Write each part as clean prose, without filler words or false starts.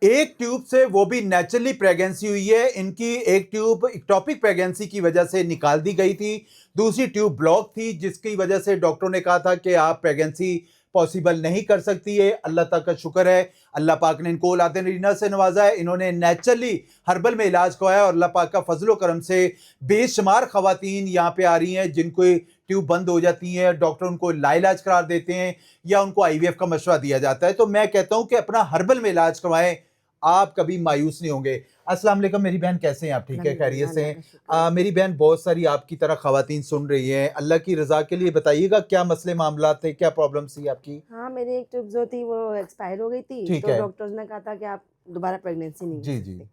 ایک ٹیوب سے وہ بھی نیچرلی پریگنسی ہوئی ہے. ان کی ایک ٹیوب اکٹوپک پریگنسی کی وجہ سے نکال دی گئی تھی, دوسری ٹیوب بلاک تھی جس کی وجہ سے ڈاکٹروں نے کہا تھا کہ آپ پریگنسی پاسبل نہیں کر سکتی ہے. اللہ تعالیٰ کا شکر ہے, اللہ پاک نے ان کو اولاد نرینہ سے نوازا ہے. انہوں نے نیچرلی ہربل میں علاج کروایا اور اللہ پاک کا فضل و کرم سے بے شمار خواتین یہاں پہ آ رہی ہیں جن کو ٹیوب بند ہو جاتی ہے, ڈاکٹر ان کو لا علاج قرار دیتے ہیں یا ان کو IVF کا مشورہ دیا جاتا ہے. تو میں کہتا ہوں کہ اپنا ہربل میں علاج کروائیں, آپ کبھی مایوس نہیں ہوں گے. السلام علیکم میری بہن, کیسے ہیں آپ؟ ٹھیک ہے, خیریت سے ہیں؟ میری بہن بہت ساری آپ کی طرح خواتین سن رہی ہیں, اللہ کی رضا کے لیے بتائیے گا کیا مسئلے معاملات تھے, کیا پرابلمس تھی آپ کی؟ ہاں, میری ایک ٹیوب جو تھی وہ ایکسپائر ہو گئی تھی, ٹھیک تو ہے ڈاکٹرز نے کہا تھا کہ آپ دوبارہ پریگنینسی نہیں جی کر جی, سکتے.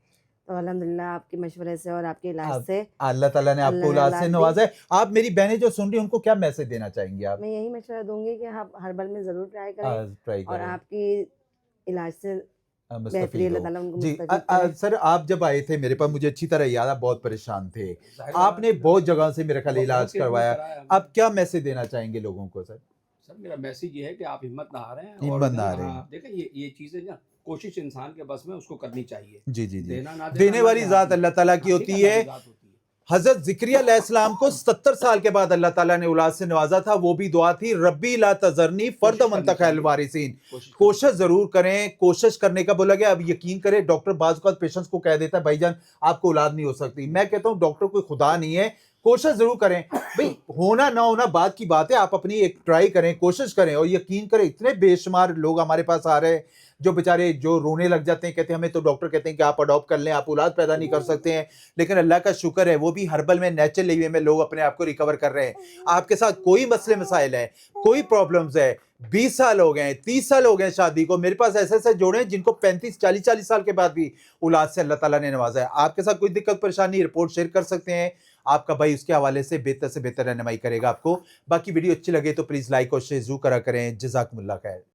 تو الحمدللہ آپ کے مشورے سے اور آپ کے علاج سے اللہ تعالیٰ نے آپ کو اولاد سے نوازا ہے. آپ میری بہنیں جو سن رہی ہیں ان کو کیا میسج دینا چاہیں گی آپ؟ میں یہی مشورہ دوں گی کہ آپ ہربل میں ضرور ٹرائی کریں ٹرائی اور کریں, آپ کی علاج سے بہتری مستفید اللہ ہو. تعالیٰ ان کو جی مستفید کرے. سر, آپ جب آئے تھے میرے پاس, مجھے اچھی طرح یاد ہے, بہت پریشان تھے, آپ نے بہت جگہ سے میرا خیال علاج کروایا. آپ کیا میسج دینا چاہیں گے لوگوں کو؟ سر سر میرا میسج یہ ہے کہ آپ ہمت نہ ہاریں, ہمت نہ ہاریں. دیکھیں یہ چیزیں نا کوشش انسان کے بس میں اس کو کرنی چاہیے. جی جی جی, دینا نہ دینے والی ذات اللہ تعالیٰ کی ہوتی ہے. حضرت زکریا علیہ السلام کو 70 سال کے بعد اللہ تعالیٰ نے اولاد سے نوازا تھا, وہ بھی دعا تھی ربی لا تذرنی فردا وانت خیر الوارثین. کوشش ضرور کریں, کوشش کرنے کا بولا گیا. اب یقین کریں, ڈاکٹر بعض اوقات پیشنٹس کو کہہ دیتا ہے بھائی جان آپ کو اولاد نہیں ہو سکتی. میں کہتا ہوں ڈاکٹر کوئی خدا نہیں ہے, کوشش ضرور کریں. بھئی ہونا نہ ہونا بات کی بات ہے, آپ اپنی ایک ٹرائی کریں, کوشش کریں. اور یقین کریں اتنے بے شمار لوگ ہمارے پاس آ رہے ہیں جو بیچارے جو رونے لگ جاتے ہیں, کہتے ہیں ہمیں تو ڈاکٹر کہتے ہیں کہ آپ اڈاپٹ کر لیں, آپ اولاد پیدا نہیں کر سکتے ہیں. لیکن اللہ کا شکر ہے وہ بھی ہربل میں نیچرل وے میں لوگ اپنے آپ کو ریکور کر رہے ہیں. آپ کے ساتھ کوئی مسئلے مسائل ہے, کوئی پرابلمز ہے, 20 سال ہو گئے ہیں, 30 سال ہو گئے ہیں شادی کو, میرے پاس ایسے ایسے جوڑے ہیں جن کو 35 40 سال کے بعد بھی اولاد سے اللہ تعالیٰ نے نوازا ہے. آپ کے ساتھ کوئی دقت پریشانی رپورٹ شیئر کر سکتے ہیں, آپ کا بھائی اس کے حوالے سے بہتر رہنمائی کرے گا آپ کو. باقی ویڈیو اچھی لگے تو پلیز لائک اور شیئر ضرور کرا کریں. جزاکم اللہ خیر.